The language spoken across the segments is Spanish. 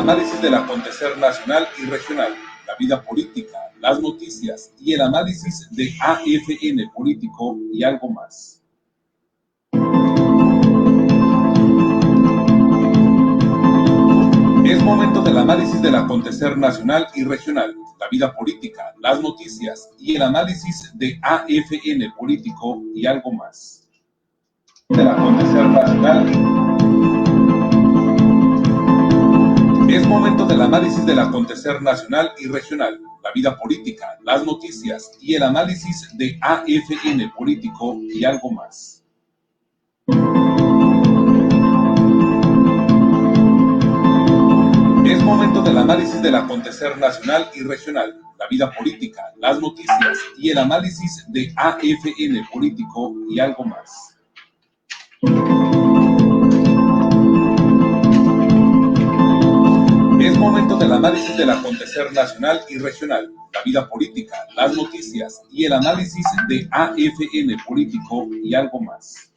Análisis del acontecer nacional y regional, la vida política, las noticias y el análisis de AFN Político y algo más. Es momento del análisis del acontecer nacional y regional, la vida política, las noticias y el análisis de AFN Político y algo más. Del acontecer nacional. Es momento del análisis del acontecer nacional y regional, la vida política, las noticias y el análisis de AFN Político y algo más. Es momento del análisis del acontecer nacional y regional, la vida política, las noticias y el análisis de AFN Político y algo más. Es momento del análisis del acontecer nacional y regional, la vida política, las noticias y el análisis de AFN Político y algo más.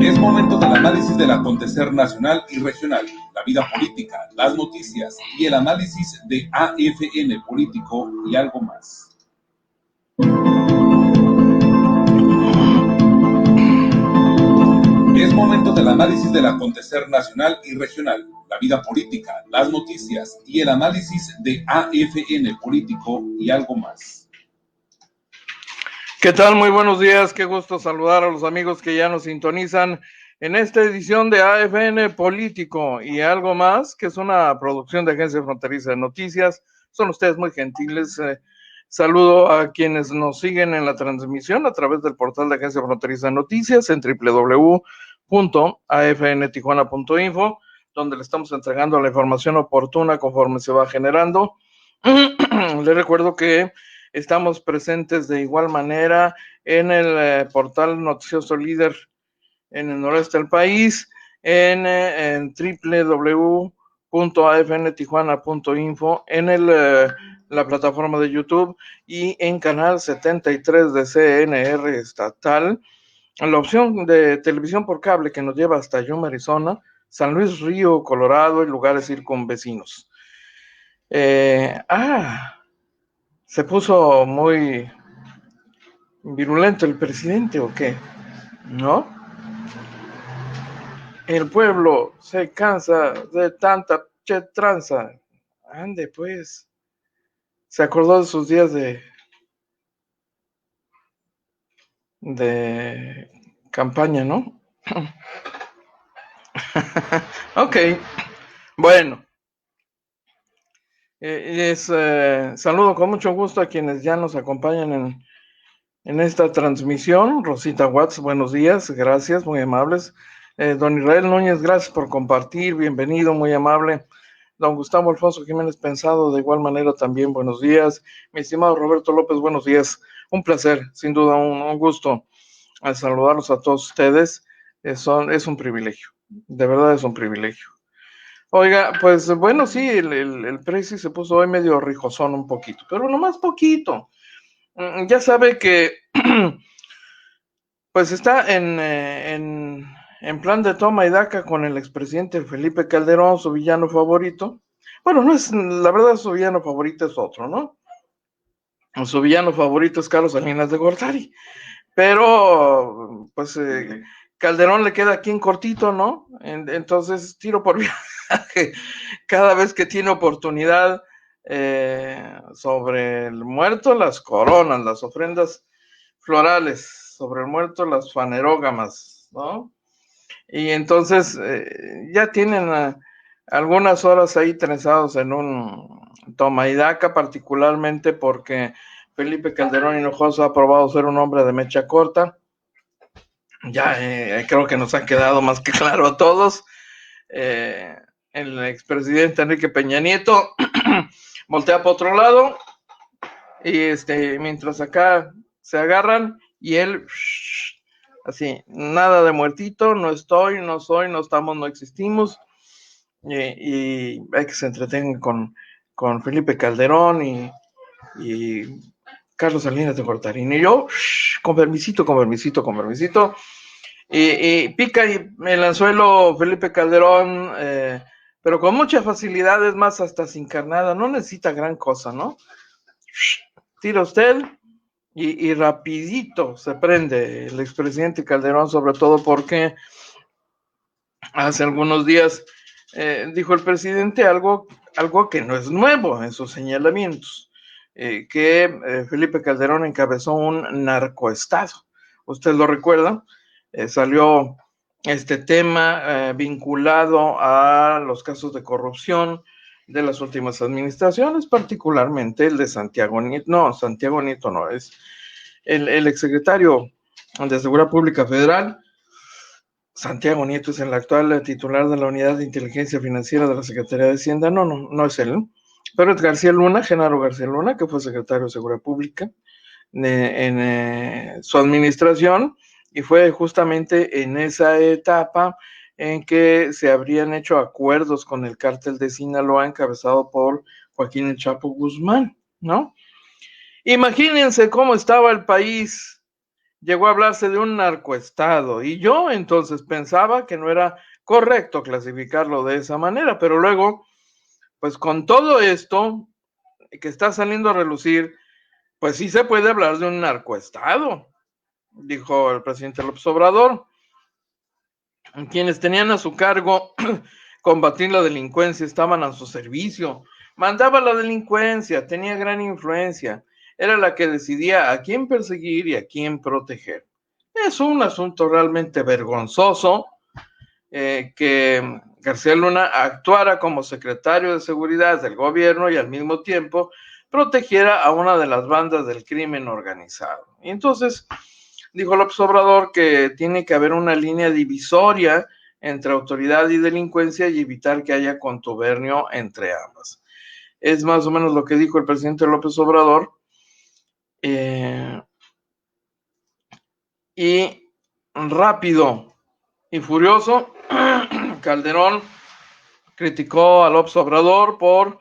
Es momento del análisis del acontecer nacional y regional, la vida política, las noticias y el análisis de AFN Político y algo más. Es momento del análisis del acontecer nacional y regional, la vida política, las noticias y el análisis de AFN Político y algo más. ¿Qué tal? Muy buenos días, qué gusto saludar a los amigos que ya nos sintonizan en esta edición de AFN Político y algo más, que es una producción de Agencia Fronteriza de Noticias. Son ustedes muy gentiles. Saludo a quienes nos siguen en la transmisión a través del portal de Agencia Fronteriza de Noticias en www.afntijuana.info, donde le estamos entregando la información oportuna conforme se va generando. Les recuerdo que estamos presentes de igual manera en el portal Noticioso Líder en el noreste del país, en www.afntijuana.info, en la plataforma de YouTube y en canal 73 de CNR estatal, en la opción de televisión por cable que nos lleva hasta Yuma, Arizona, San Luis Río, Colorado y lugares circunvecinos. Se puso muy virulento el presidente, ¿o qué? ¿No? El pueblo se cansa de tanta tranza. Ande, pues. Se acordó de sus días de campaña, ¿no? Ok. Bueno. Saludo con mucho gusto a quienes ya nos acompañan en esta transmisión. Rosita Watts, buenos días, gracias, muy amables. Don Israel Núñez, gracias por compartir, bienvenido, muy amable. Don Gustavo Alfonso Jiménez Pensado, de igual manera también, buenos días. Mi estimado Roberto López, buenos días. Un placer, sin duda, un gusto al saludarlos a todos ustedes. Es un privilegio, de verdad es un privilegio. Oiga, pues bueno, sí, el Prezi se puso hoy medio rijosón un poquito, pero nomás poquito. Ya sabe que pues está en plan de toma y daca con el expresidente Felipe Calderón, su villano favorito. Bueno, no es, la verdad su villano favorito es otro, ¿no? Su villano favorito es Carlos Salinas de Gortari. Pero, pues, Calderón le queda aquí en cortito, ¿no? Entonces, tiro por viaje. Cada vez que tiene oportunidad sobre el muerto, las coronas, las ofrendas florales, sobre el muerto, las fanerógamas, ¿no? Y entonces ya tienen algunas horas ahí trenzados en un toma y daca, particularmente porque Felipe Calderón Hinojosa ha probado ser un hombre de mecha corta. Ya creo que nos ha quedado más que claro a todos. El expresidente Enrique Peña Nieto voltea para otro lado y mientras acá se agarran y él así, nada de muertito, no estoy, no soy, no estamos, no existimos, y hay que se entretengan con Felipe Calderón y Carlos Salinas de Gortari. Y yo, con permisito, Y pica el anzuelo Felipe Calderón, pero con mucha facilidad, es más, hasta sin carnada, no necesita gran cosa, ¿no? Tira usted y rapidito se prende el expresidente Calderón, sobre todo porque hace algunos días dijo el presidente algo que no es nuevo en sus señalamientos, que Felipe Calderón encabezó un narcoestado. ¿Usted lo recuerda? Salió este tema vinculado a los casos de corrupción de las últimas administraciones, particularmente el de Santiago Nieto. Santiago Nieto no, es el exsecretario de Seguridad Pública Federal. Santiago Nieto es el actual titular de la Unidad de Inteligencia Financiera de la Secretaría de Hacienda. No es él, pero es García Luna, Genaro García Luna, que fue secretario de Seguridad Pública en su administración, y fue justamente en esa etapa en que se habrían hecho acuerdos con el cártel de Sinaloa encabezado por Joaquín El Chapo Guzmán, ¿no? Imagínense cómo estaba el país. Llegó a hablarse de un narcoestado y yo entonces pensaba que no era correcto clasificarlo de esa manera, pero luego, pues con todo esto que está saliendo a relucir, pues sí se puede hablar de un narcoestado, dijo el presidente López Obrador. Quienes tenían a su cargo combatir la delincuencia estaban a su servicio, mandaba la delincuencia, tenía gran influencia, era la que decidía a quién perseguir y a quién proteger. Es un asunto realmente vergonzoso que García Luna actuara como secretario de Seguridad del gobierno y al mismo tiempo protegiera a una de las bandas del crimen organizado. Y entonces dijo López Obrador que tiene que haber una línea divisoria entre autoridad y delincuencia y evitar que haya contubernio entre ambas. Es más o menos lo que dijo el presidente López Obrador. Y rápido y furioso, Calderón criticó a López Obrador por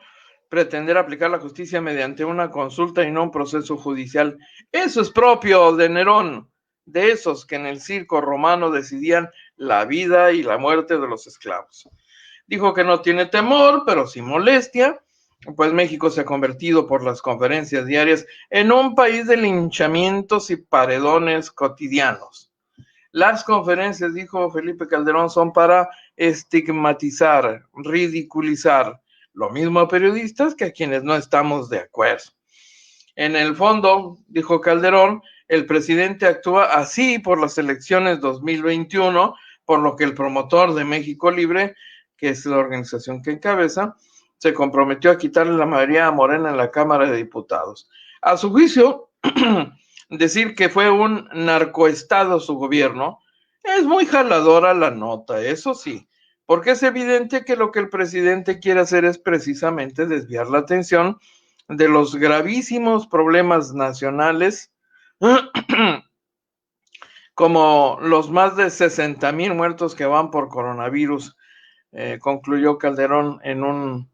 pretender aplicar la justicia mediante una consulta y no un proceso judicial. Eso es propio de Nerón, de esos que en el circo romano decidían la vida y la muerte de los esclavos. Dijo que no tiene temor, pero sí molestia, pues México se ha convertido por las conferencias diarias en un país de linchamientos y paredones cotidianos. Las conferencias, dijo Felipe Calderón, son para estigmatizar, ridiculizar, lo mismo a periodistas que a quienes no estamos de acuerdo. En el fondo, dijo Calderón, el presidente actúa así por las elecciones 2021, por lo que el promotor de México Libre, que es la organización que encabeza, se comprometió a quitarle la mayoría a Morena en la Cámara de Diputados. A su juicio, decir que fue un narcoestado su gobierno es muy jaladora la nota, eso sí, porque es evidente que lo que el presidente quiere hacer es precisamente desviar la atención de los gravísimos problemas nacionales, como los más de 60,000 muertos que van por coronavirus, concluyó Calderón en un,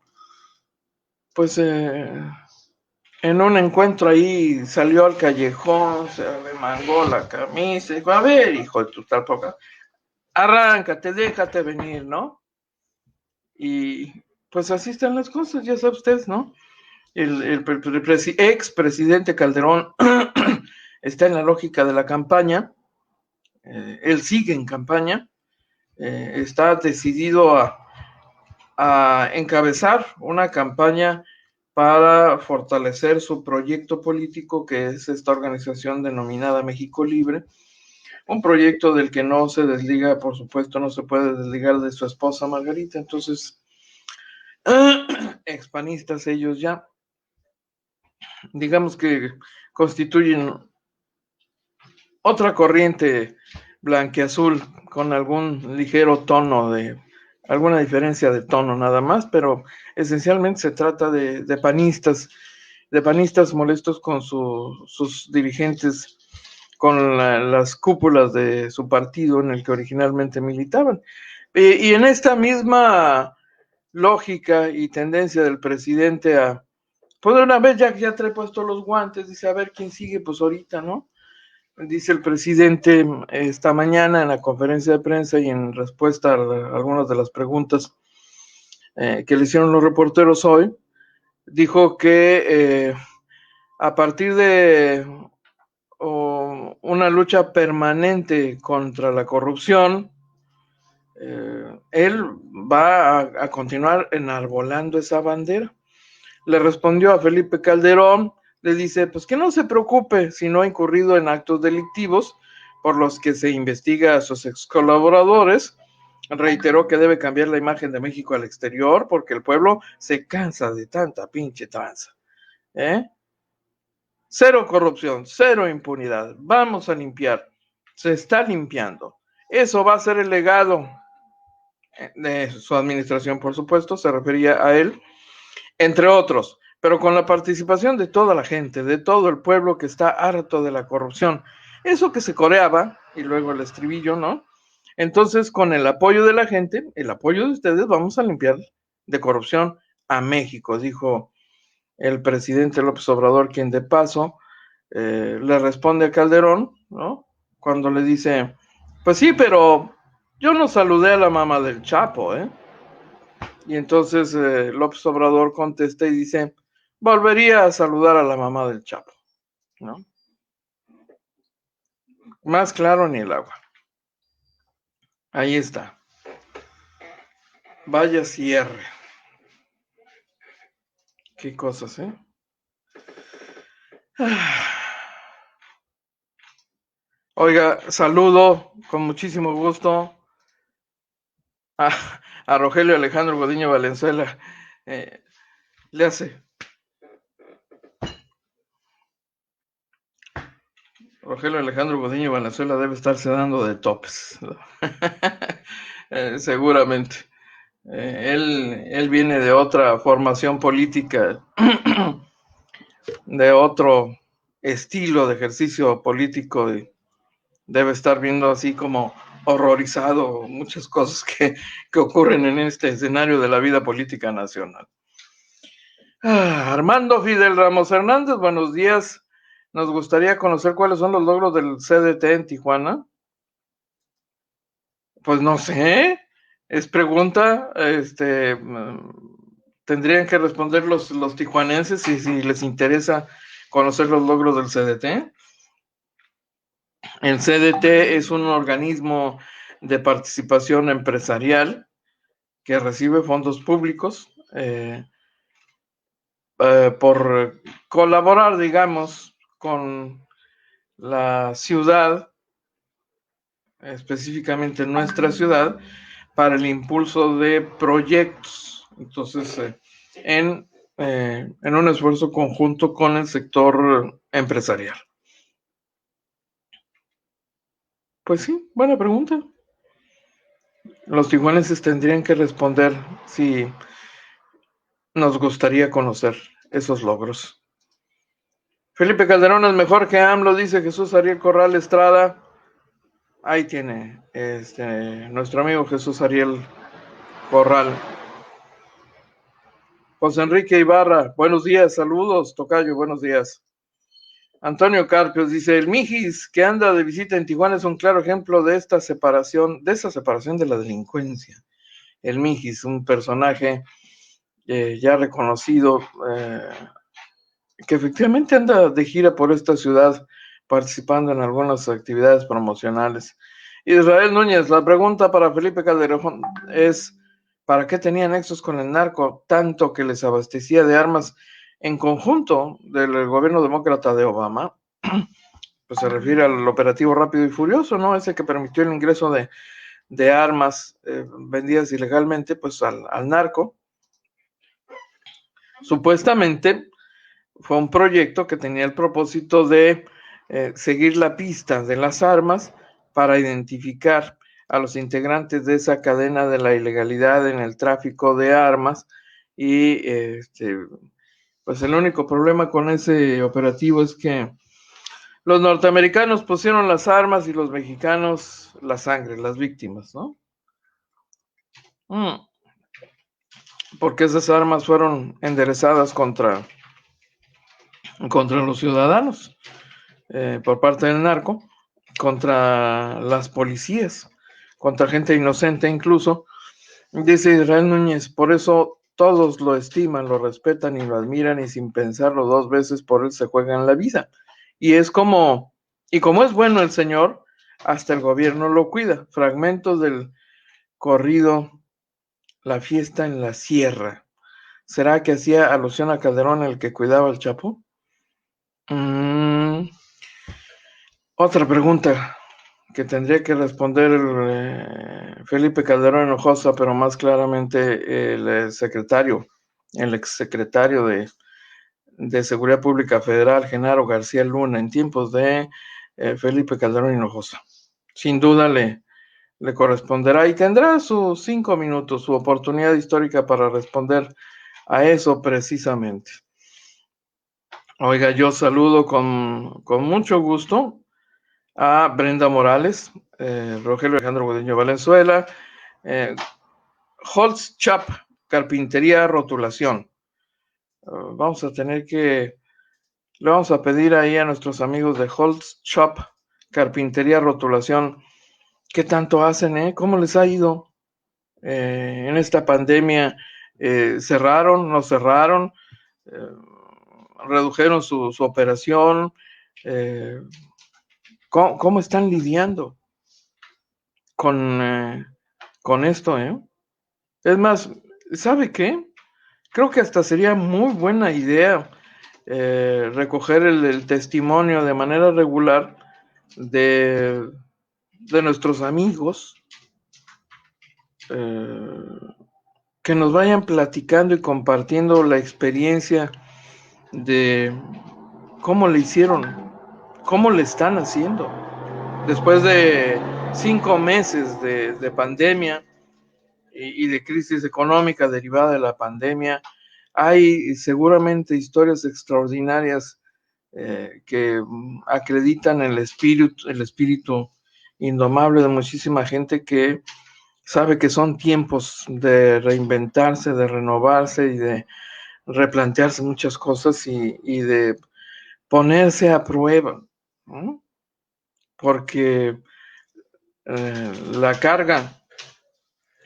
pues, en un encuentro ahí, salió al callejón, se remangó la camisa y dijo, a ver, hijo de tu tal poca, arráncate, déjate venir, ¿no? Y pues así están las cosas, ya sabe usted, ¿no? El expresidente Calderón está en la lógica de la campaña, él sigue en campaña, está decidido a encabezar una campaña para fortalecer su proyecto político, que es esta organización denominada México Libre, un proyecto del que no se desliga, por supuesto, no se puede desligar de su esposa Margarita. Entonces, expanistas ellos ya, digamos que constituyen otra corriente blanqueazul con algún ligero tono de, alguna diferencia de tono nada más, pero esencialmente se trata de panistas molestos con sus dirigentes, con las cúpulas de su partido en el que originalmente militaban. Y en esta misma lógica y tendencia del presidente a, pues una vez ya trae puestos los guantes, dice, a ver quién sigue, pues ahorita, ¿no? dice el presidente esta mañana en la conferencia de prensa y en respuesta a algunas de las preguntas que le hicieron los reporteros hoy, dijo que a partir de una lucha permanente contra la corrupción, él va a continuar enarbolando esa bandera. Le respondió a Felipe Calderón, le dice, pues que no se preocupe si no ha incurrido en actos delictivos por los que se investiga a sus ex colaboradores. Reiteró que debe cambiar la imagen de México al exterior porque el pueblo se cansa de tanta pinche tranza. Cero corrupción, cero impunidad. Vamos a limpiar. Se está limpiando. Eso va a ser el legado de su administración, por supuesto, se refería a él, entre otros, pero con la participación de toda la gente, de todo el pueblo que está harto de la corrupción. Eso que se coreaba, y luego el estribillo, ¿no? Entonces, con el apoyo de la gente, el apoyo de ustedes, vamos a limpiar de corrupción a México, dijo el presidente López Obrador, quien de paso le responde a Calderón, ¿no? Cuando le dice, pues sí, pero yo no saludé a la mamá del Chapo, ¿eh? Y entonces López Obrador contesta y dice, volvería a saludar a la mamá del Chapo, ¿no? Más claro ni el agua. Ahí está. Vaya cierre. Qué cosas, ¿eh? Oiga, saludo con muchísimo gusto a Rogelio Alejandro Godiño Valenzuela. Le hace. Rogelio Alejandro Godiño Valenzuela debe estarse dando de topes. Seguramente. Él viene de otra formación política, de otro estilo de ejercicio político, y debe estar viendo así como horrorizado muchas cosas que ocurren en este escenario de la vida política nacional. Armando Fidel Ramos Hernández, buenos días. Nos gustaría conocer cuáles son los logros del CDT en Tijuana. Pues no sé, es pregunta, tendrían que responder los tijuanenses si les interesa conocer los logros del CDT. El CDT es un organismo de participación empresarial que recibe fondos públicos por colaborar, digamos, con la ciudad, específicamente nuestra ciudad, para el impulso de proyectos. Entonces, en un esfuerzo conjunto con el sector empresarial. Pues sí, buena pregunta. Los tijuanenses tendrían que responder si nos gustaría conocer esos logros. Felipe Calderón es mejor que AMLO, dice Jesús Ariel Corral Estrada. Ahí tiene nuestro amigo Jesús Ariel Corral. José Enrique Ibarra, buenos días, saludos, tocayo, buenos días. Antonio Carpios dice, el Mijis que anda de visita en Tijuana es un claro ejemplo de esta separación, de la delincuencia. El Mijis, un personaje ya reconocido, que efectivamente anda de gira por esta ciudad, participando en algunas actividades promocionales. Israel Núñez, la pregunta para Felipe Calderón es, ¿para qué tenían nexos con el narco tanto que les abastecía de armas en conjunto del gobierno demócrata de Obama? Pues se refiere al operativo Rápido y Furioso, ¿no? Ese que permitió el ingreso de armas vendidas ilegalmente, pues al narco. Supuestamente fue un proyecto que tenía el propósito de seguir la pista de las armas para identificar a los integrantes de esa cadena de la ilegalidad en el tráfico de armas y pues el único problema con ese operativo es que los norteamericanos pusieron las armas y los mexicanos la sangre, las víctimas, ¿no? Porque esas armas fueron enderezadas contra los ciudadanos. por parte del narco contra las policías, contra gente inocente incluso. Dice Israel Núñez, por eso todos lo estiman, lo respetan y lo admiran y sin pensarlo dos veces por él se juegan la vida. Y como es bueno el señor, hasta el gobierno lo cuida. Fragmentos del corrido La fiesta en la sierra. ¿Será que hacía alusión a Calderón, el que cuidaba al Chapo? Otra pregunta que tendría que responder Felipe Calderón Hinojosa, pero más claramente el exsecretario de Seguridad Pública Federal, Genaro García Luna, en tiempos de Felipe Calderón Hinojosa. Sin duda le corresponderá y tendrá sus 5 minutos, su oportunidad histórica para responder a eso precisamente. Oiga, yo saludo con mucho gusto a Brenda Morales, Rogelio Alejandro Gudiño Valenzuela, Holtz Chap, Carpintería Rotulación. Le vamos a pedir ahí a nuestros amigos de Holtz Chap, Carpintería Rotulación, ¿qué tanto hacen? ¿Cómo les ha ido en esta pandemia? ¿Cerraron? ¿No cerraron? ¿Redujeron su operación? ¿Cómo están lidiando con esto? Es más, ¿sabe qué? Creo que hasta sería muy buena idea recoger el testimonio de manera regular de nuestros amigos que nos vayan platicando y compartiendo la experiencia de cómo le hicieron, cómo le están haciendo. Después de 5 meses de pandemia y de crisis económica derivada de la pandemia, hay seguramente historias extraordinarias que acreditan el espíritu indomable de muchísima gente que sabe que son tiempos de reinventarse, de renovarse y de replantearse muchas cosas y de ponerse a prueba, ¿no? Porque la carga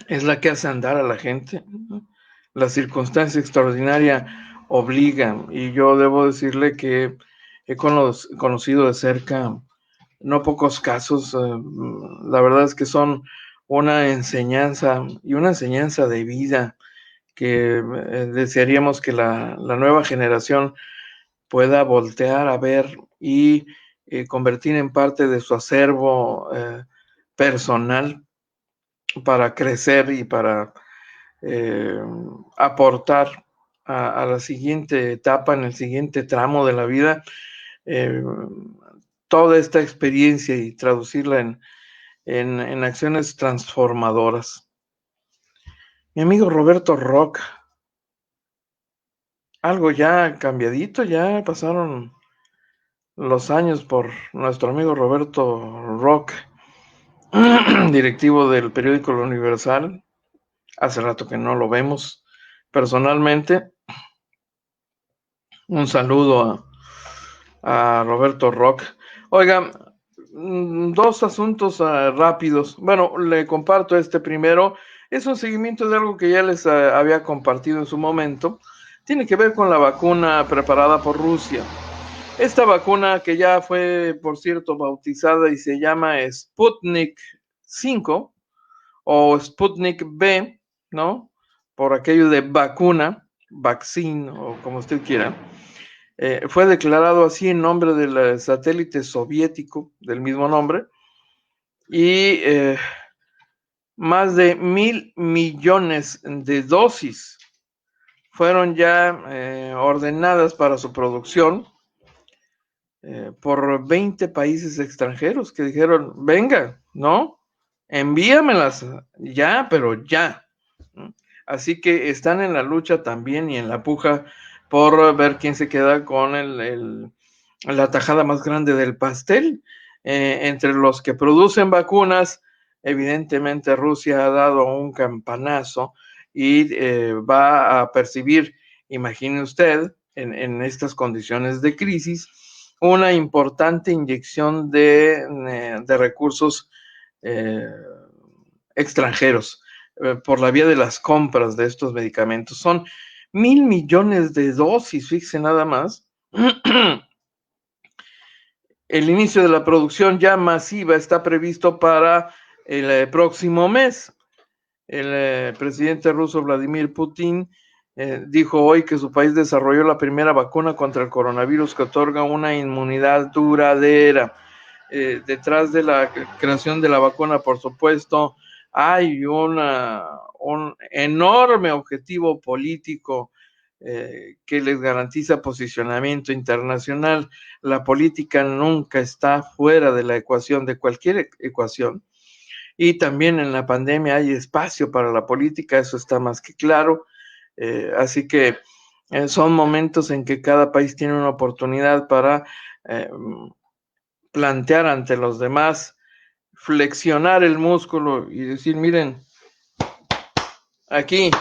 es la que hace andar a la gente, ¿no? La circunstancia extraordinaria obliga, y yo debo decirle que he conocido de cerca no pocos casos, la verdad es que son una enseñanza y una enseñanza de vida que desearíamos que la nueva generación pueda voltear a ver y convertir en parte de su acervo personal para crecer y para aportar a la siguiente etapa, en el siguiente tramo de la vida, toda esta experiencia y traducirla en acciones transformadoras. Mi amigo Roberto Rock, algo ya cambiadito, ya pasaron los años por nuestro amigo Roberto Rock, directivo del periódico El Universal. Hace rato que no lo vemos personalmente. Un saludo a Roberto Rock. Oiga, 2 asuntos rápidos. Bueno, le comparto este primero. Es un seguimiento de algo que ya les había compartido en su momento. Tiene que ver con la vacuna preparada por Rusia. Esta vacuna que ya fue, por cierto, bautizada y se llama Sputnik 5 o Sputnik V, ¿no? Por aquello de vacuna, vaccine o como usted quiera. Fue declarado así en nombre del satélite soviético del mismo nombre y más de 1,000 millones de dosis fueron ya ordenadas para su producción por 20 países extranjeros que dijeron, venga, ¿no? Envíamelas ya, pero ya. Así que están en la lucha también y en la puja por ver quién se queda con la tajada más grande del pastel. Entre los que producen vacunas, evidentemente Rusia ha dado un campanazo y va a percibir, imagine usted, en estas condiciones de crisis, una importante inyección de recursos extranjeros por la vía de las compras de estos medicamentos. Son 1,000 millones de dosis, fíjense nada más. El inicio de la producción ya masiva está previsto para el próximo mes. El presidente ruso Vladimir Putin dijo hoy que su país desarrolló la primera vacuna contra el coronavirus que otorga una inmunidad duradera. Detrás de la creación de la vacuna, por supuesto, hay un enorme objetivo político que les garantiza posicionamiento internacional. La política nunca está fuera de la ecuación, de cualquier ecuación. Y también en la pandemia hay espacio para la política, eso está más que claro. Así que son momentos en que cada país tiene una oportunidad para plantear ante los demás, flexionar el músculo y decir, miren, aquí,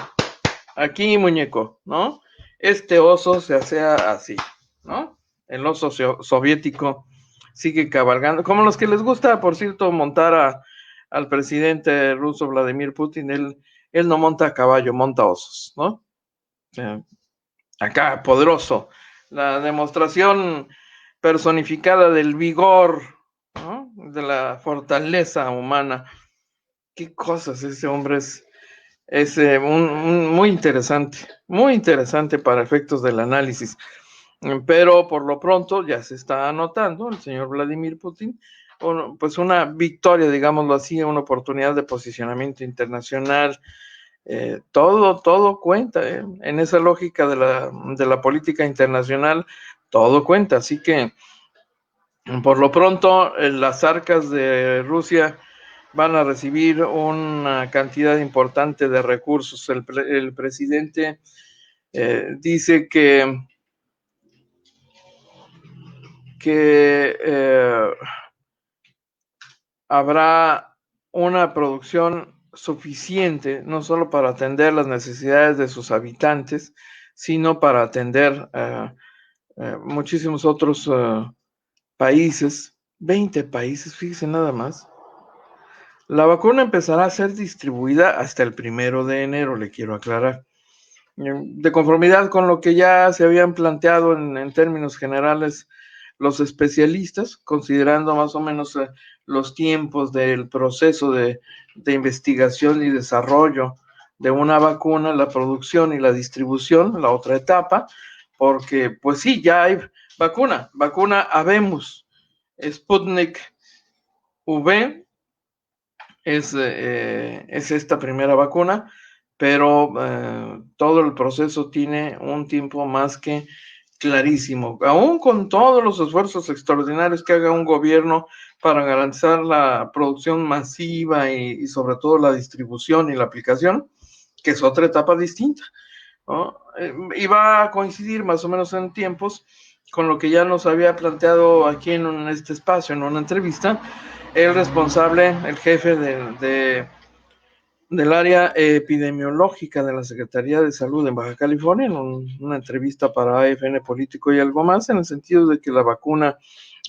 muñeco, ¿no? Este oso se hacía así, ¿no? El oso soviético sigue cabalgando, como los que les gusta, por cierto, montar al presidente ruso Vladimir Putin. Él no monta a caballo, monta osos, ¿no? Acá, poderoso, la demostración personificada del vigor, ¿no? De la fortaleza humana. Qué cosas, ese hombre es muy interesante para efectos del análisis. Pero por lo pronto ya se está anotando el señor Vladimir Putin, pues una victoria, digámoslo así, una oportunidad de posicionamiento internacional. Todo cuenta, en esa lógica de la política internacional, todo cuenta. Así que por lo pronto las arcas de Rusia van a recibir una cantidad importante de recursos. El presidente dice que habrá una producción suficiente, no solo para atender las necesidades de sus habitantes, sino para atender muchísimos otros países, 20 países, fíjense nada más. La vacuna empezará a ser distribuida hasta el 1 de enero, le quiero aclarar. De conformidad con lo que ya se habían planteado en términos generales los especialistas, considerando más o menos los tiempos del proceso de investigación y desarrollo de una vacuna, la producción y la distribución, la otra etapa, porque pues sí, ya hay vacuna habemos, Sputnik V es esta primera vacuna, pero todo el proceso tiene un tiempo más que clarísimo, aún con todos los esfuerzos extraordinarios que haga un gobierno para garantizar la producción masiva y sobre todo la distribución y la aplicación, que es otra etapa distinta, ¿no? Y va a coincidir más o menos en tiempos con lo que ya nos había planteado aquí en este espacio, en una entrevista, el responsable, el jefe del área epidemiológica de la Secretaría de Salud en Baja California, en una entrevista para AFN Político y algo más, en el sentido de que la vacuna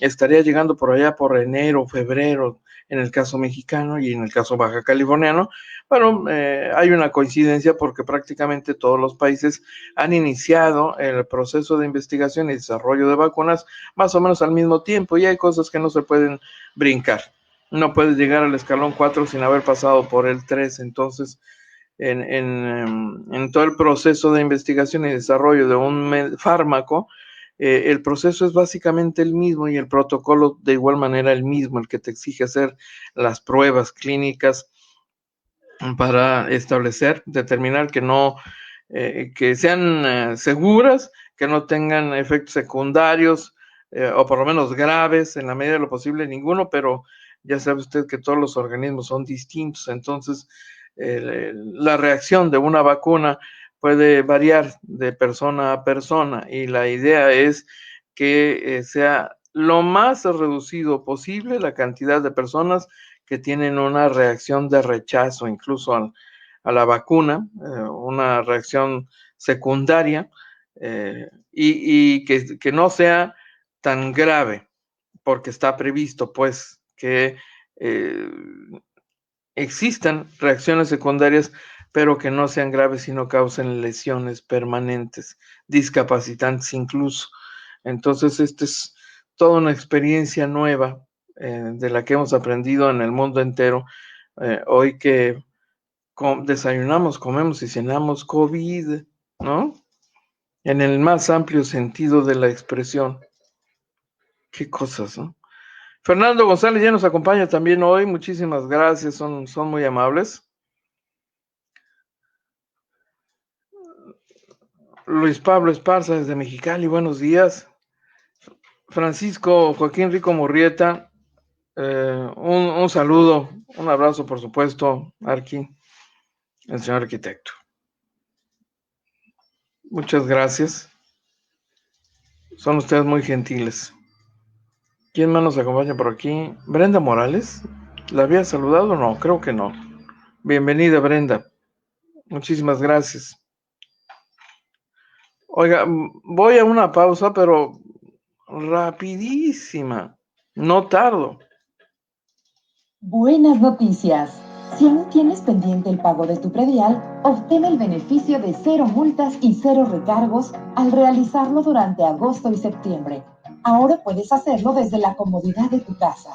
estaría llegando por allá por enero, febrero, en el caso mexicano y en el caso baja californiano. Bueno, hay una coincidencia porque prácticamente todos los países han iniciado el proceso de investigación y desarrollo de vacunas más o menos al mismo tiempo, y hay cosas que no se pueden brincar. No puedes llegar al escalón 4 sin haber pasado por el 3. Entonces, en todo el proceso de investigación y desarrollo de un fármaco, el proceso es básicamente el mismo y el protocolo de igual manera el mismo, el que te exige hacer las pruebas clínicas para establecer, determinar que sean seguras, que no tengan efectos secundarios, o por lo menos graves, en la medida de lo posible ninguno, pero ya sabe usted que todos los organismos son distintos, entonces la reacción de una vacuna puede variar de persona a persona, y la idea es que sea lo más reducido posible la cantidad de personas que tienen una reacción de rechazo incluso a la vacuna, una reacción secundaria, y que no sea tan grave, porque está previsto, pues, que existan reacciones secundarias, pero que no sean graves y no causen lesiones permanentes, discapacitantes incluso. Entonces, esta es toda una experiencia nueva de la que hemos aprendido en el mundo entero. Hoy que desayunamos, comemos y cenamos COVID, ¿no? En el más amplio sentido de la expresión. Qué cosas, ¿no? Fernando González ya nos acompaña también hoy. Muchísimas gracias, son muy amables. Luis Pablo Esparza desde Mexicali, buenos días. Francisco Joaquín Rico Murrieta, un saludo, un abrazo, por supuesto, Arqui, el señor arquitecto. Muchas gracias. Son ustedes muy gentiles. ¿Quién más nos acompaña por aquí? Brenda Morales. ¿La había saludado o no? Creo que no. Bienvenida, Brenda. Muchísimas gracias. Oiga, voy a una pausa, pero rapidísima. No tardo. Buenas noticias. Si aún tienes pendiente el pago de tu predial, obtén el beneficio de 0 multas y 0 recargos al realizarlo durante agosto y septiembre. Ahora puedes hacerlo desde la comodidad de tu casa.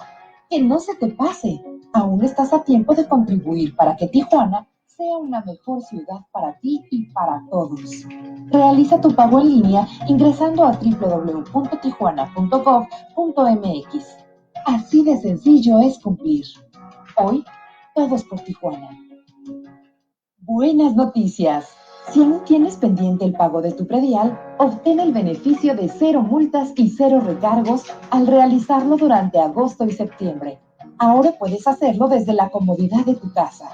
Que no se te pase. Aún estás a tiempo de contribuir para que Tijuana sea una mejor ciudad para ti y para todos. Realiza tu pago en línea ingresando a www.tijuana.gov.mx. Así de sencillo es cumplir. Hoy, todos por Tijuana. Buenas noticias. Si aún tienes pendiente el pago de tu predial, obtén el beneficio de 0 multas y 0 recargos al realizarlo durante agosto y septiembre. Ahora puedes hacerlo desde la comodidad de tu casa.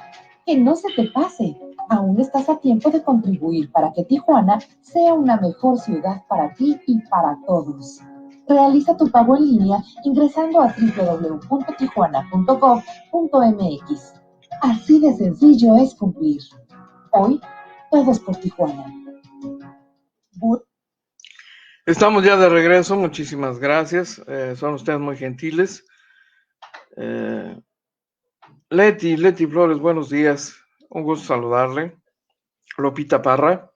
Que no se te pase. Aún estás a tiempo de contribuir para que Tijuana sea una mejor ciudad para ti y para todos. Realiza tu pago en línea ingresando a www.tijuana.gov.mx. Así de sencillo es cumplir. Hoy, todos por Tijuana. Estamos ya de regreso, muchísimas gracias. Son ustedes muy gentiles. Leti Flores, buenos días. Un gusto saludarle. Lupita Parra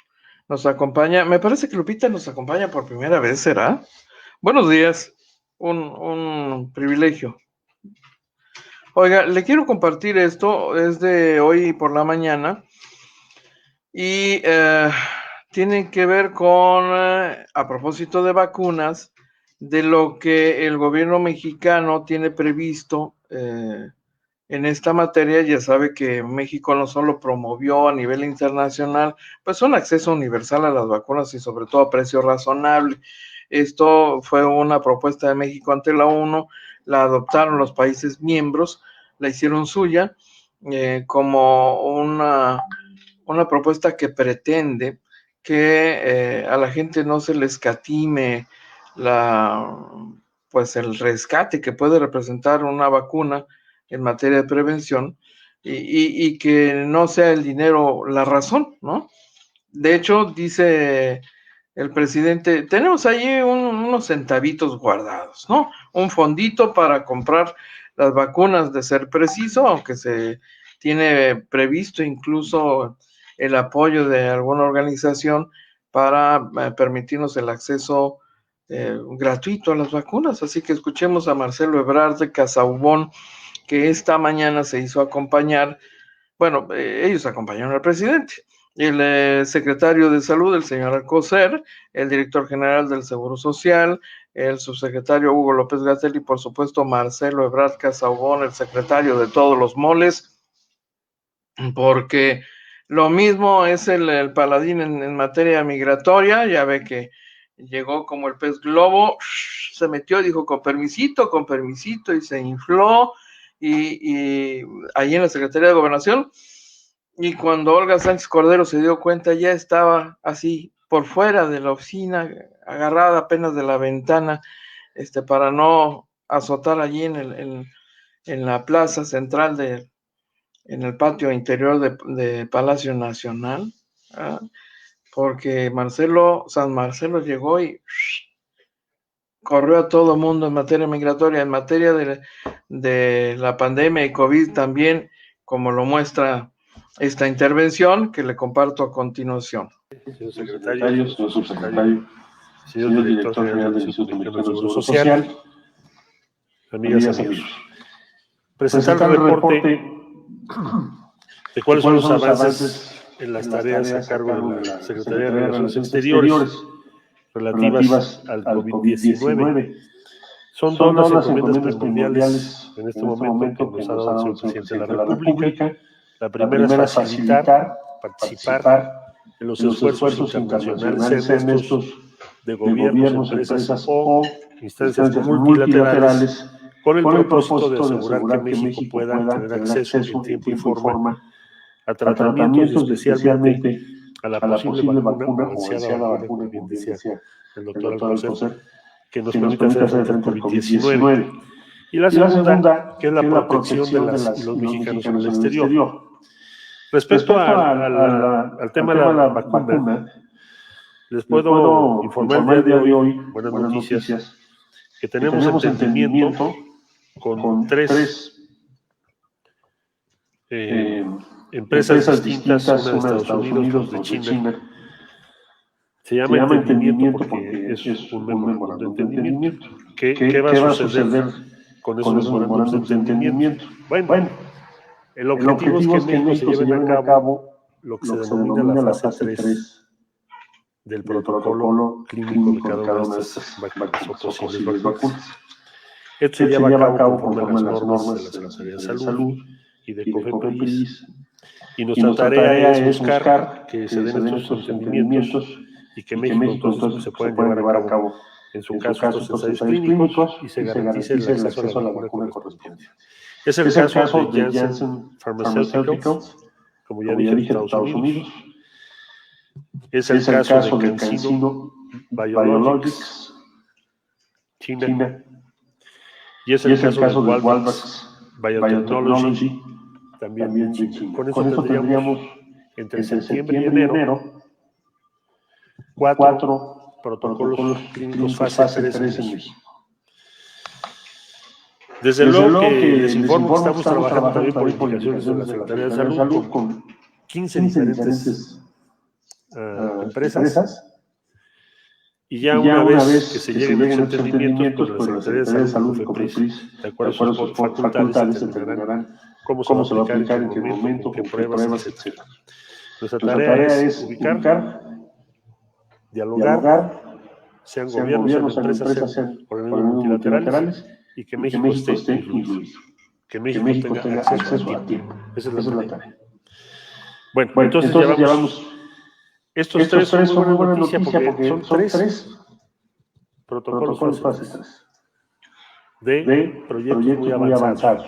nos acompaña. Me parece que Lupita nos acompaña por primera vez, ¿será? Buenos días. Un privilegio. Oiga, le quiero compartir esto. Es de hoy por la mañana. Y tiene que ver con, a propósito de vacunas, de lo que el gobierno mexicano tiene previsto en esta materia. Ya sabe que México no solo promovió a nivel internacional, pues un acceso universal a las vacunas y sobre todo a precio razonable. Esto fue una propuesta de México ante la ONU, la adoptaron los países miembros, la hicieron suya como una propuesta que pretende que a la gente no se le escatime pues el rescate que puede representar una vacuna en materia de prevención y que no sea el dinero la razón, ¿no? De hecho, dice el presidente, tenemos ahí unos centavitos guardados, ¿no? Un fondito para comprar las vacunas de ser preciso, aunque se tiene previsto incluso el apoyo de alguna organización para permitirnos el acceso gratuito a las vacunas. Así que escuchemos a Marcelo Ebrard de Casaubon, que esta mañana se hizo acompañar, bueno, ellos acompañaron al presidente, el secretario de Salud, el señor Alcocer, el director general del Seguro Social, el subsecretario Hugo López-Gatell y por supuesto Marcelo Ebrard Casaubon, el secretario de todos los moles, porque lo mismo es el paladín en materia migratoria. Ya ve que llegó como el pez globo, se metió y dijo con permisito, y se infló, y ahí en la Secretaría de Gobernación, y cuando Olga Sánchez Cordero se dio cuenta, ya estaba así por fuera de la oficina, agarrada apenas de la ventana, para no azotar allí en la plaza central en el patio interior de Palacio Nacional, porque San Marcelo llegó y corrió a todo mundo en materia migratoria, en materia de la pandemia y COVID también, como lo muestra esta intervención que le comparto a continuación. Señor secretario, señor subsecretario, señor director general del Instituto Mexicano del Seguro Social, amigas y amigos. Presentar el reporte de cuáles son los avances en las tareas a cargo de la Secretaría de Relaciones Exteriores relativas al COVID-19. Son dos las encomiendas primordiales en este momento que nos ha dado el señor presidente de la República. La primera es facilitar, participar en los esfuerzos internacionales, sean estos de gobiernos, empresas o instancias multilaterales, con el propósito de asegurar que México pueda tener acceso en tiempo y forma a tratamientos y especialmente a la posible vacuna o ansiada vacuna, como bien decía el doctor Alcocer, que nos permite hacer frente al COVID-19. Y la segunda, que es la protección de los mexicanos en el exterior. Respecto al tema de la vacuna, les puedo informar el día de hoy, buenas noticias, que tenemos entendimiento con tres empresas distintas, una de Estados Unidos, otra de China. Se llama entendimiento porque es un memorándum de entendimiento. ¿Qué va a suceder con esos memorándums de entendimiento? Bueno, el objetivo es que en México se lleven a cabo lo que se denomina la fase 3 del protocolo clínico de cada una de estas vacunas o posibles vacunas. Esto se lleva a cabo conforme a las normas de la Secretaría de Salud y de COFEPRIS. Y nuestra tarea es buscar que se den estos entendimientos y que México entonces se puedan llevar a cabo, en su caso, estos ensayos clínicos y se garantice el acceso a la vacuna correspondiente. Es el caso de Janssen Pharmaceuticals, como ya dije, en Estados Unidos. Es el caso de CanSino Biologics, China. Y es el caso de Walvax Biotechnology, también de China. Con esto tendríamos entre septiembre y enero 4 protocolos clínicos fase 3 en México. Desde luego que les informo que estamos trabajando también por indicaciones de la Secretaría de Salud con 15 diferentes empresas. Y ya una vez que se lleguen a estos entendimientos, pues la Secretaría de Salud y COFEPRIS, de acuerdo a sus facultades, determinarán cómo se va a aplicar, en qué momento, con qué pruebas, etc. Nuestra tarea es ubicar, dialogar, sean gobiernos, sean empresas, sean organismos multilaterales, y que México esté incluido, que México tenga acceso a tiempo. Esa es la tarea. Bueno, entonces llevamos estos tres son muy buena noticia porque son tres protocolos fase 3 de proyectos muy avanzados.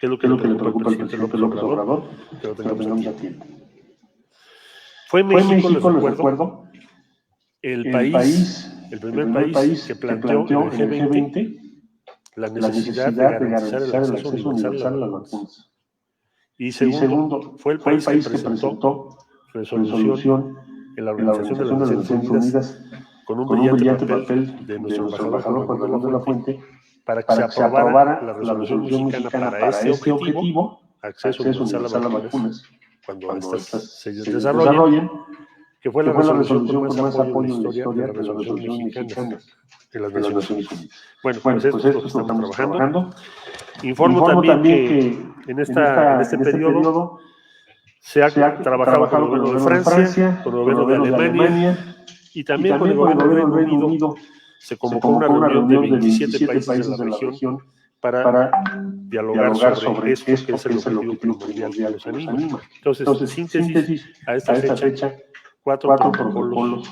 ¿Qué es lo que le preocupa al presidente López Obrador? Que lo tengamos a tiempo. Fue México, les recuerdo, el primer país que planteó en el G20 la necesidad de garantizar el acceso universal a las vacunas. Y segundo, fue el país que presentó resolución en la Organización de las Naciones Unidas con un brillante papel de nuestro embajador Juan Carlos de la Fuente para que se aprobara la resolución mexicana para este objetivo, acceso universal a vacunas, cuando estas se desarrollen, que fue la resolución con más apoyo en la historia de las resoluciones mexicanas en las Naciones Unidas. Bueno, pues esto estamos trabajando. Informo también que en este periodo se ha trabajado con el gobierno de Francia, con el gobierno de Alemania y también con el gobierno del Reino Unido. Se convocó una reunión de 27 países de la región para dialogar sobre esto, que es el objetivo primordial que los anima. Entonces, en síntesis, a esta fecha, 4 protocolos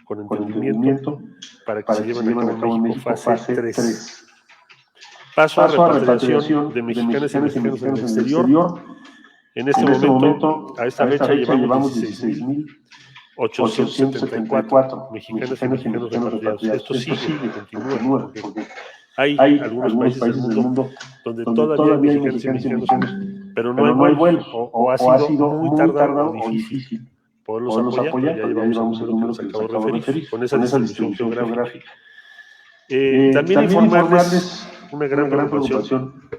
con entendimiento para que se lleven a cabo en México fase 3. Paso a repatriación de mexicanas y mexicanos en el exterior. En este momento, a esta fecha, llevamos 16.874 mexicanas y mexicanos repatriados. Esto sigue, continúa, porque hay algunos países del mundo donde todavía hay mexicanos y mexicanos, pero no hay vuelos, o ha sido muy tardado o difícil poderlos apoyar, ya llevamos el número que les acabo de referir, con esa distribución geográfica. También informarles una gran preocupación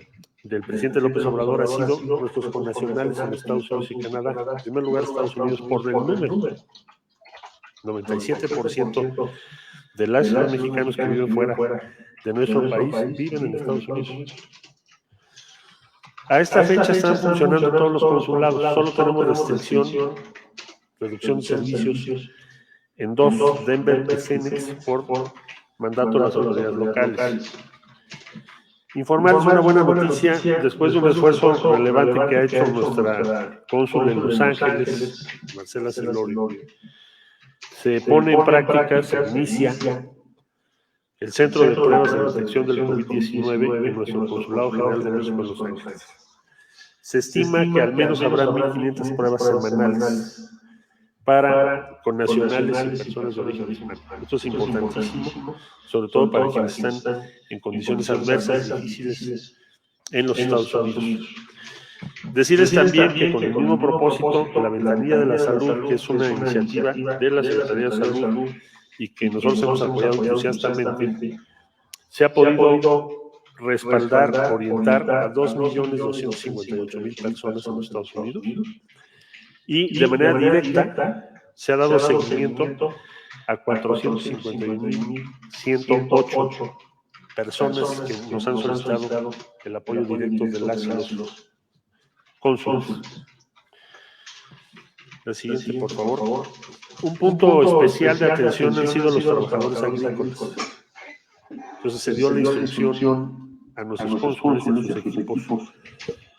del presidente López Obrador ha sido nuestros connacionales en Estados Unidos y Canadá. En primer lugar, Estados Unidos por el número. 97% de las y los mexicanos que viven fuera de nuestro país viven en Estados Unidos. A esta fecha están funcionando todos los consulados. Solo tenemos reducción de servicios en 2, Denver y Phoenix, por mandato de las autoridades locales. Informarles una buena noticia, después de un esfuerzo relevante que ha hecho nuestra cónsul en Los Ángeles, Marcela Celorio, se pone en práctica, se inicia el Centro de Pruebas de Detección del COVID-19 en nuestro Consulado General de México en Los Ángeles. Se estima que al menos habrá 1,500 pruebas semanales para connacionales y personas de origen hispano. Esto es importantísimo, sobre todo para quienes están en condiciones adversas y difíciles en los Estados Unidos. Decirles también que con el mismo propósito, la Ventanilla de la Salud, que es una iniciativa de la Secretaría de Salud y que nosotros hemos apoyado entusiastamente, se ha podido respaldar, orientar a 2.258.000 personas en los Estados Unidos. Y de manera directa se ha dado seguimiento a 451.108 personas que nos han solicitado el apoyo directo de las y los cónsules. La siguiente, por favor. Un punto especial de atención han sido los trabajadores agrícolas. Entonces se dio la instrucción a nuestros cónsules y a sus equipos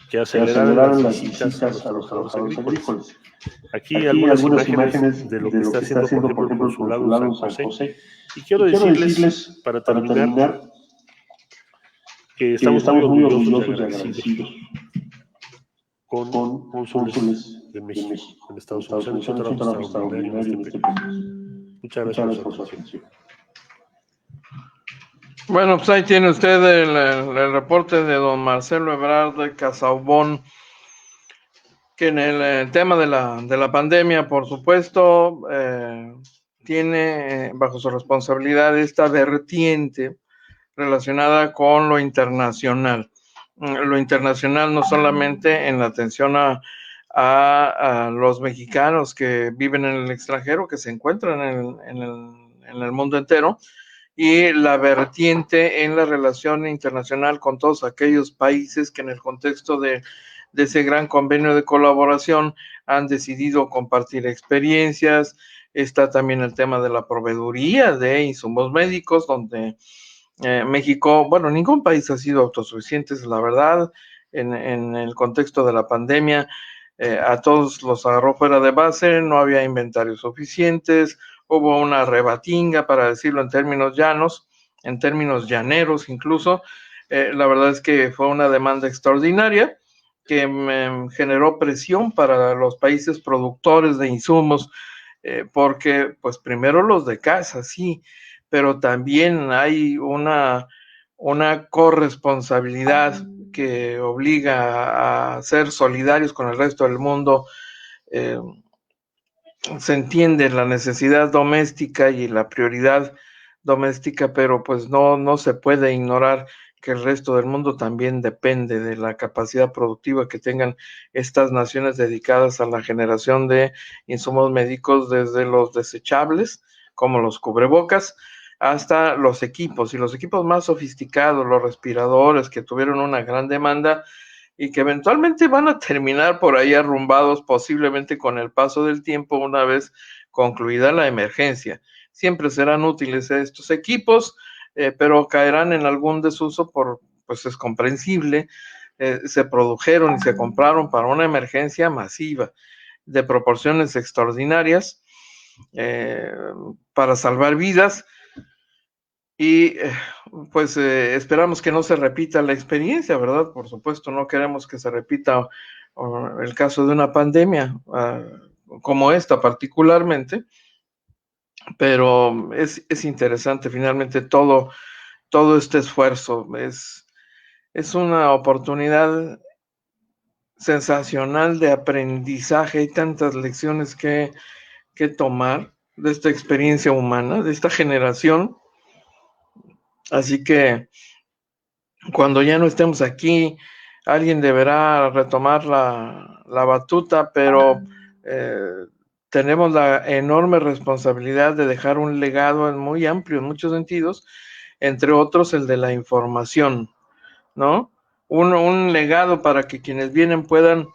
que aceleraran las visitas a los trabajadores agrícolas. Aquí algunas imágenes de lo que está haciendo, por ejemplo, el consulado en San José. Y quiero decirles, para terminar, que estamos muy orgullosos y agradecidos con cónsules de México en Estados Unidos. Han hecho un trabajo extraordinario en este país. Muchas gracias por su atención. Bueno, pues ahí tiene usted el reporte de don Marcelo Ebrard de Casaubon, que en el tema de la pandemia, por supuesto, tiene bajo su responsabilidad esta vertiente relacionada con lo internacional. Lo internacional no solamente en la atención a los mexicanos que viven en el extranjero, que se encuentran en el mundo entero, y la vertiente en la relación internacional con todos aquellos países que en el contexto de ese gran convenio de colaboración han decidido compartir experiencias. Está también el tema de la proveeduría de insumos médicos, donde México, bueno, ningún país ha sido autosuficiente, es la verdad, en el contexto de la pandemia. A todos los agarró fuera de base, no había inventarios suficientes, hubo una rebatinga, para decirlo en términos llanos, en términos llaneros incluso. La verdad es que fue una demanda extraordinaria que generó presión para los países productores de insumos, porque pues primero los de casa, sí, pero también hay una corresponsabilidad que obliga a ser solidarios con el resto del mundo. Se entiende la necesidad doméstica y la prioridad doméstica, pero pues no se puede ignorar que el resto del mundo también depende de la capacidad productiva que tengan estas naciones dedicadas a la generación de insumos médicos, desde los desechables, como los cubrebocas, hasta los equipos, y los equipos más sofisticados, los respiradores, que tuvieron una gran demanda y que eventualmente van a terminar por ahí arrumbados, posiblemente con el paso del tiempo, una vez concluida la emergencia. Siempre serán útiles estos equipos, pero caerán en algún desuso pues es comprensible. Se produjeron y se compraron para una emergencia masiva de proporciones extraordinarias, para salvar vidas. Y pues esperamos que no se repita la experiencia, ¿verdad? Por supuesto, no queremos que se repita el caso de una pandemia como esta particularmente, pero es interesante finalmente todo este esfuerzo. Es una oportunidad sensacional de aprendizaje. Hay tantas lecciones que tomar de esta experiencia humana, de esta generación Así que cuando ya no estemos aquí, alguien deberá retomar la batuta, pero tenemos la enorme responsabilidad de dejar un legado muy amplio en muchos sentidos, entre otros el de la información, ¿no? Un legado para que quienes vienen puedan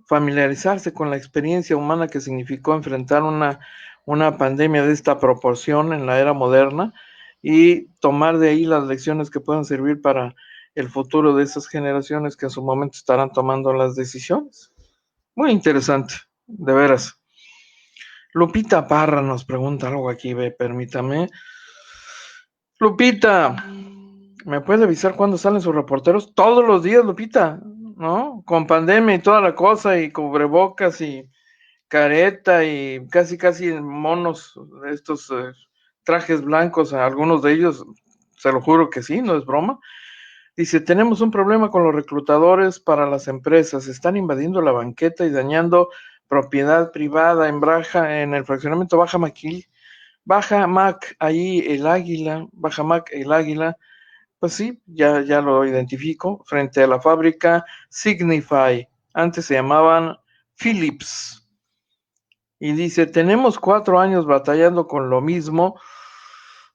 familiarizarse con la experiencia humana que significó enfrentar una pandemia de esta proporción en la era moderna y tomar de ahí las lecciones que puedan servir para el futuro de esas generaciones que en su momento estarán tomando las decisiones. Muy interesante, de veras. Lupita Parra nos pregunta algo aquí, permítame. Lupita, ¿me puede avisar cuándo salen sus reporteros? Todos los días, Lupita, ¿no? Con pandemia y toda la cosa, y cubrebocas y careta y casi monos, estos trajes blancos, algunos de ellos, se lo juro que sí, no es broma. Dice, tenemos un problema con los reclutadores para las empresas, están invadiendo la banqueta y dañando propiedad privada en el fraccionamiento Baja Mac, ahí el Águila, Baja Mac, el Águila. Pues sí, ya lo identifico, frente a la fábrica Signify, antes se llamaban Philips. Y dice, tenemos 4 años batallando con lo mismo,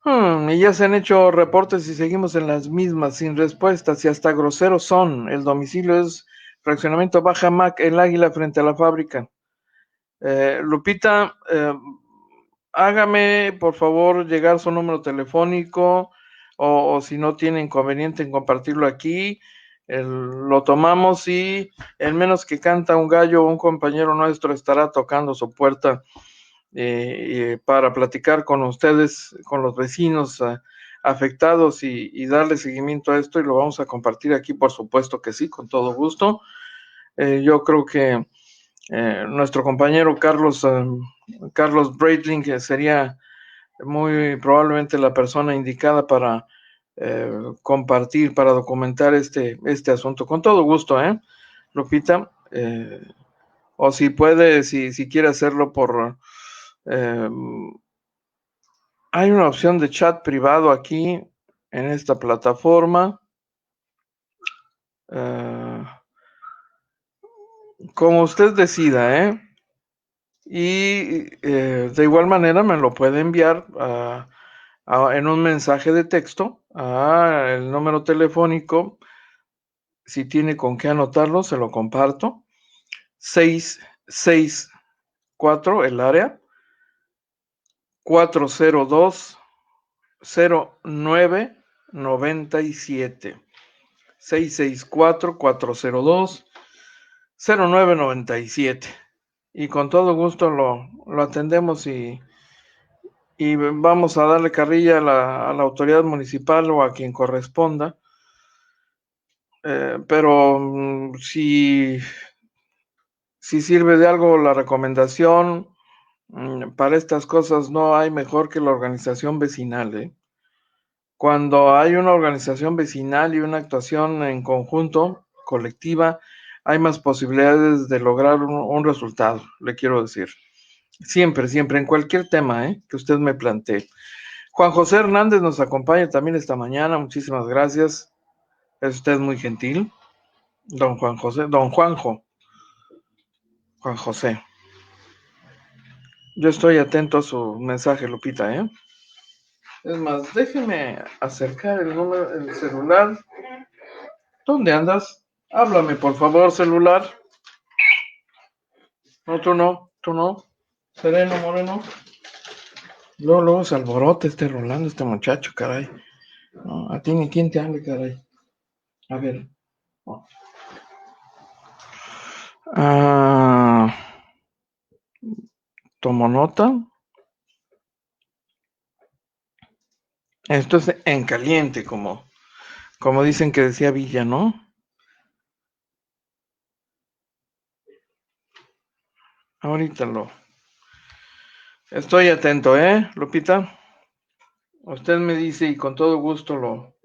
y ya se han hecho reportes y seguimos en las mismas, sin respuestas, y hasta groseros son. El domicilio es fraccionamiento Baja Mac, el Águila, frente a la fábrica. Lupita, hágame por favor llegar su número telefónico, o si no tiene inconveniente en compartirlo aquí, lo tomamos y en menos que canta un gallo, un compañero nuestro estará tocando su puerta para platicar con ustedes, con los vecinos afectados y darle seguimiento a esto, y lo vamos a compartir aquí, por supuesto que sí, con todo gusto. Yo creo que nuestro compañero Carlos Breitling sería muy probablemente la persona indicada para compartir, para documentar este asunto. Con todo gusto, Lupita, o si puede, si quiere hacerlo por... hay una opción de chat privado aquí en esta plataforma. Como usted decida, y de igual manera me lo puede enviar en un mensaje de texto el número telefónico. Si tiene con qué anotarlo, se lo comparto. 664, el área 402-0997. 664-402-0997. Y con todo gusto lo atendemos y vamos a darle carrilla a la autoridad municipal o a quien corresponda. Pero si sirve de algo la recomendación, para estas cosas no hay mejor que la organización vecinal. Cuando hay una organización vecinal y una actuación en conjunto, colectiva, hay más posibilidades de lograr un resultado, le quiero decir. Siempre, en cualquier tema que usted me plantee. Juan José Hernández nos acompaña también esta mañana, muchísimas gracias. Es usted muy gentil. Don Juan José. Yo estoy atento a su mensaje, Lupita, Es más, déjeme acercar el celular. ¿Dónde andas? Háblame, por favor, celular. No, tú no. Sereno, moreno. Luego se alborote Rolando, este muchacho, caray. No, a ti ni quién te hable, caray. A ver. Tomo nota. Esto es en caliente, como dicen que decía Villa, ¿no? Ahorita estoy atento, Lupita. Usted me dice y con todo gusto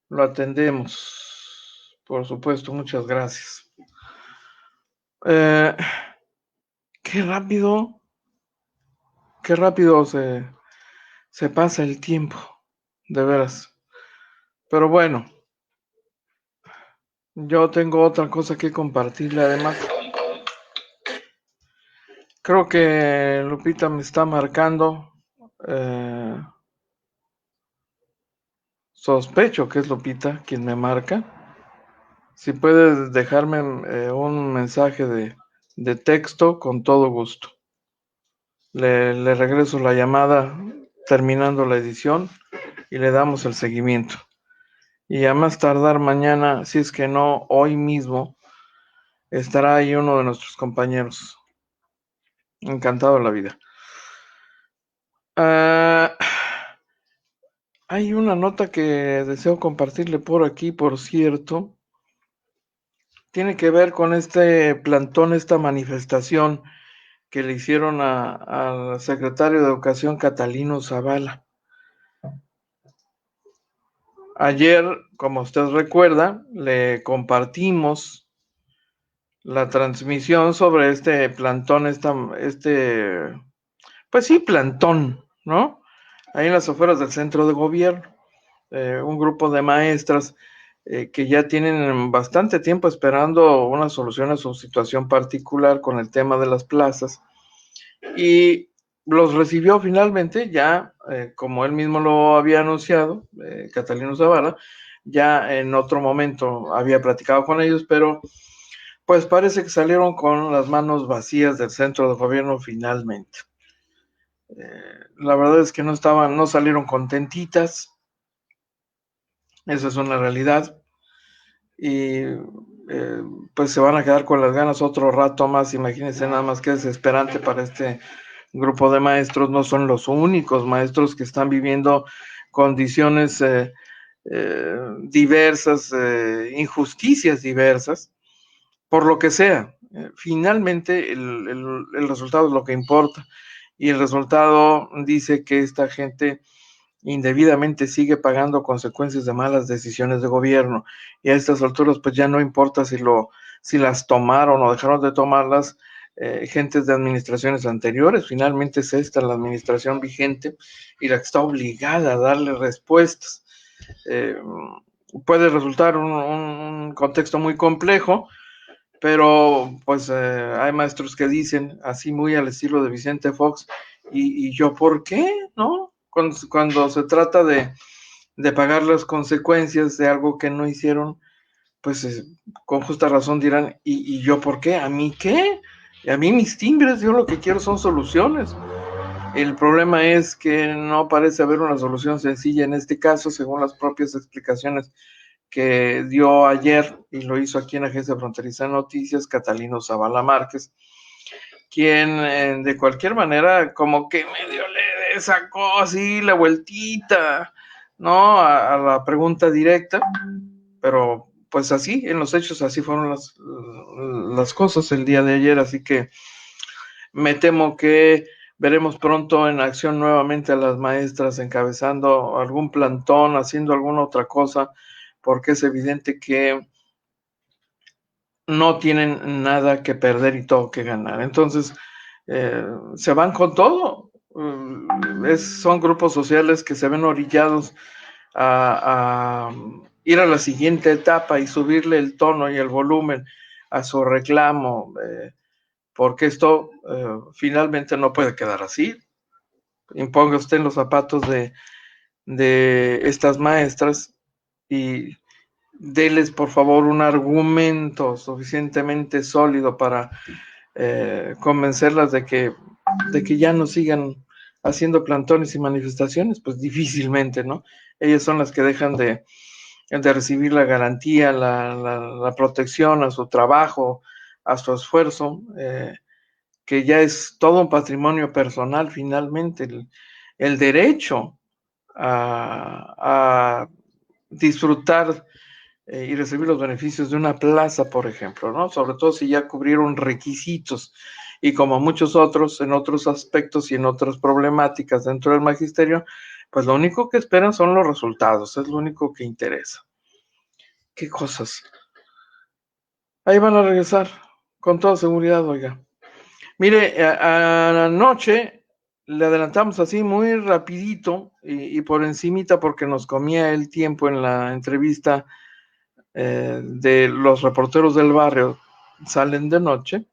lo atendemos. Por supuesto, muchas gracias. Qué rápido se pasa el tiempo, de veras. Pero bueno, yo tengo otra cosa que compartirle además. Creo que Lupita me está marcando. Sospecho que es Lupita quien me marca. Si puedes dejarme un mensaje de texto, con todo gusto. Le regreso la llamada terminando la edición y le damos el seguimiento. Y a más tardar mañana, si es que no hoy mismo, estará ahí uno de nuestros compañeros. Encantado de la vida. Hay una nota que deseo compartirle por aquí, por cierto. Tiene que ver con este plantón, esta manifestación que le hicieron al secretario de Educación, Catalino Zavala. Ayer, como usted recuerda, le compartimos la transmisión sobre este plantón, pues sí, plantón, ¿no? Ahí en las afueras del centro de gobierno, un grupo de maestras que ya tienen bastante tiempo esperando una solución a su situación particular con el tema de las plazas, y los recibió finalmente, ya como él mismo lo había anunciado, Catalino Zavala, ya en otro momento había platicado con ellos, pero pues parece que salieron con las manos vacías del centro de gobierno finalmente. La verdad es que no salieron contentitas, esa es una realidad, y pues se van a quedar con las ganas otro rato más. Imagínense nada más que desesperante para este grupo de maestros. No son los únicos maestros que están viviendo condiciones diversas, injusticias diversas, por lo que sea. Finalmente el resultado es lo que importa, y el resultado dice que esta gente indebidamente sigue pagando consecuencias de malas decisiones de gobierno, y a estas alturas pues ya no importa si las tomaron o dejaron de tomarlas gentes de administraciones anteriores. Finalmente es esta la administración vigente y la que está obligada a darle respuestas. Puede resultar un contexto muy complejo, pero pues hay maestros que dicen, así muy al estilo de Vicente Fox, y yo, ¿por qué? ¿No? Cuando se trata de pagar las consecuencias de algo que no hicieron, pues con justa razón dirán, ¿y yo por qué? ¿A mí qué? A mí mis timbres, yo lo que quiero son soluciones. El problema es que no parece haber una solución sencilla en este caso, según las propias explicaciones que dio ayer, y lo hizo aquí en Agencia Fronteriza de Noticias, Catalino Zavala Márquez, quien de cualquier manera como que medio le sacó así la vueltita, ¿no? A la pregunta directa, pero pues así, en los hechos, así fueron las cosas el día de ayer, así que me temo que veremos pronto en acción nuevamente a las maestras encabezando algún plantón, haciendo alguna otra cosa, porque es evidente que no tienen nada que perder y todo que ganar. Entonces, se van con todo. Son grupos sociales que se ven orillados a ir a la siguiente etapa y subirle el tono y el volumen a su reclamo, porque esto finalmente no puede quedar así. Imponga usted en los zapatos de estas maestras y deles por favor un argumento suficientemente sólido para convencerlas de que ya no sigan haciendo plantones y manifestaciones. Pues difícilmente, ¿no? Ellas son las que dejan de recibir la garantía, la protección a su trabajo, a su esfuerzo, que ya es todo un patrimonio personal finalmente, el derecho a disfrutar y recibir los beneficios de una plaza, por ejemplo, ¿no? Sobre todo si ya cubrieron requisitos, y como muchos otros, en otros aspectos y en otras problemáticas dentro del magisterio, pues lo único que esperan son los resultados, es lo único que interesa. ¿Qué cosas? Ahí van a regresar, con toda seguridad, oiga. Mire, anoche le adelantamos así muy rapidito y por encimita porque nos comía el tiempo en la entrevista de los reporteros del barrio, salen de noche,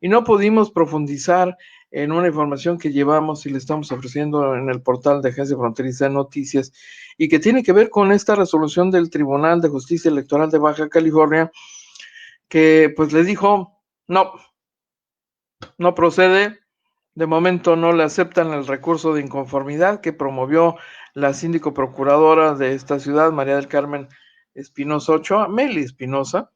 y no pudimos profundizar en una información que llevamos y le estamos ofreciendo en el portal de Agencia Fronteriza de Noticias y que tiene que ver con esta resolución del Tribunal de Justicia Electoral de Baja California, que pues le dijo, no procede, de momento no le aceptan el recurso de inconformidad que promovió la síndico procuradora de esta ciudad, María del Carmen Espinosa Ochoa, Meli Espinosa,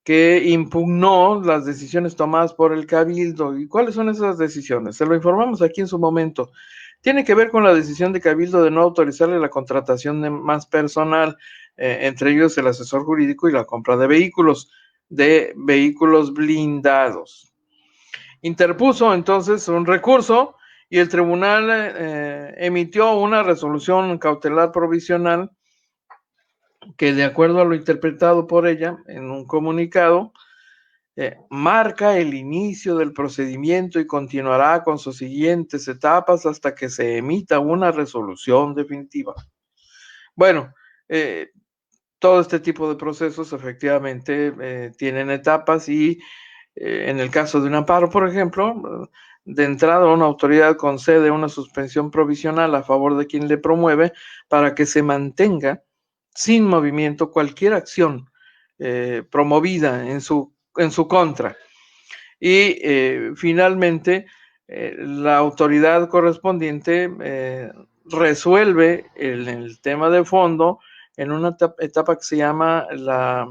que impugnó las decisiones tomadas por el Cabildo. ¿Y cuáles son esas decisiones? Se lo informamos aquí en su momento. Tiene que ver con la decisión de Cabildo de no autorizarle la contratación de más personal, entre ellos el asesor jurídico y la compra de vehículos blindados. Interpuso entonces un recurso y el tribunal emitió una resolución cautelar provisional que, de acuerdo a lo interpretado por ella en un comunicado, marca el inicio del procedimiento y continuará con sus siguientes etapas hasta que se emita una resolución definitiva. Bueno, todo este tipo de procesos efectivamente tienen etapas y en el caso de un amparo, por ejemplo, de entrada una autoridad concede una suspensión provisional a favor de quien le promueve para que se mantenga sin movimiento cualquier acción promovida en su contra. Y finalmente, la autoridad correspondiente resuelve el tema de fondo en una etapa que se llama la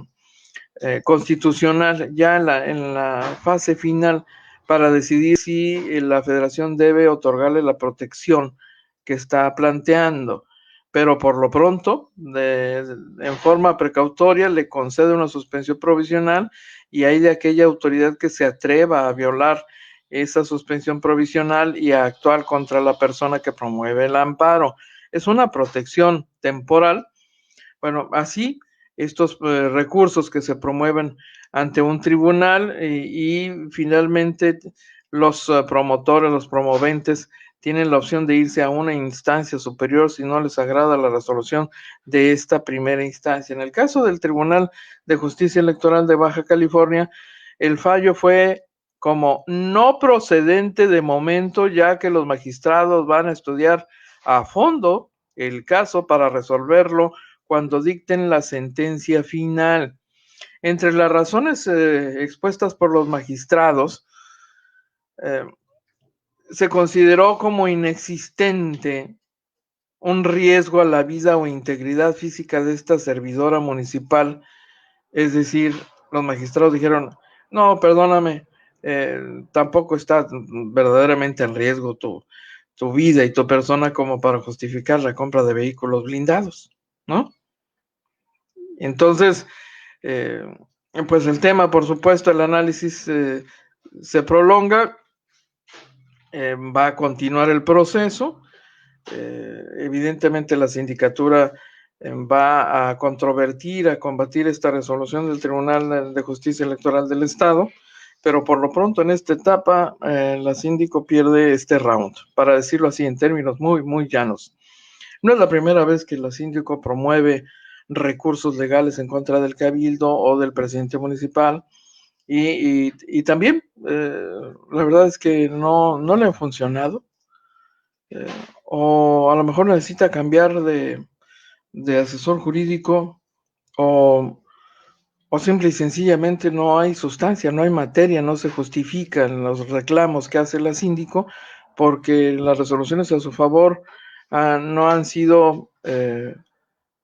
constitucional, ya en la fase final, para decidir si la federación debe otorgarle la protección que está planteando. Pero por lo pronto, en forma precautoria, le concede una suspensión provisional y hay de aquella autoridad que se atreva a violar esa suspensión provisional y a actuar contra la persona que promueve el amparo. Es una protección temporal. Bueno, así estos recursos que se promueven ante un tribunal y finalmente los promotores, los promoventes, tienen la opción de irse a una instancia superior si no les agrada la resolución de esta primera instancia. En el caso del Tribunal de Justicia Electoral de Baja California, el fallo fue como no procedente de momento, ya que los magistrados van a estudiar a fondo el caso para resolverlo cuando dicten la sentencia final. Entre las razones expuestas por los magistrados, se consideró como inexistente un riesgo a la vida o integridad física de esta servidora municipal. Es decir, los magistrados dijeron, no, perdóname, tampoco está verdaderamente en riesgo tu vida y tu persona como para justificar la compra de vehículos blindados, ¿no? Entonces, pues el tema, por supuesto, el análisis se prolonga, va a continuar el proceso. Evidentemente la sindicatura va a controvertir, a combatir esta resolución del Tribunal de Justicia Electoral del Estado, pero por lo pronto en esta etapa la síndico pierde este round, para decirlo así en términos muy, muy llanos. No es la primera vez que la síndico promueve recursos legales en contra del cabildo o del presidente municipal y también la verdad es que no le han funcionado. O a lo mejor necesita cambiar de asesor jurídico o simple y sencillamente no hay sustancia, no hay materia, no se justifican los reclamos que hace la síndico porque las resoluciones a su favor no han sido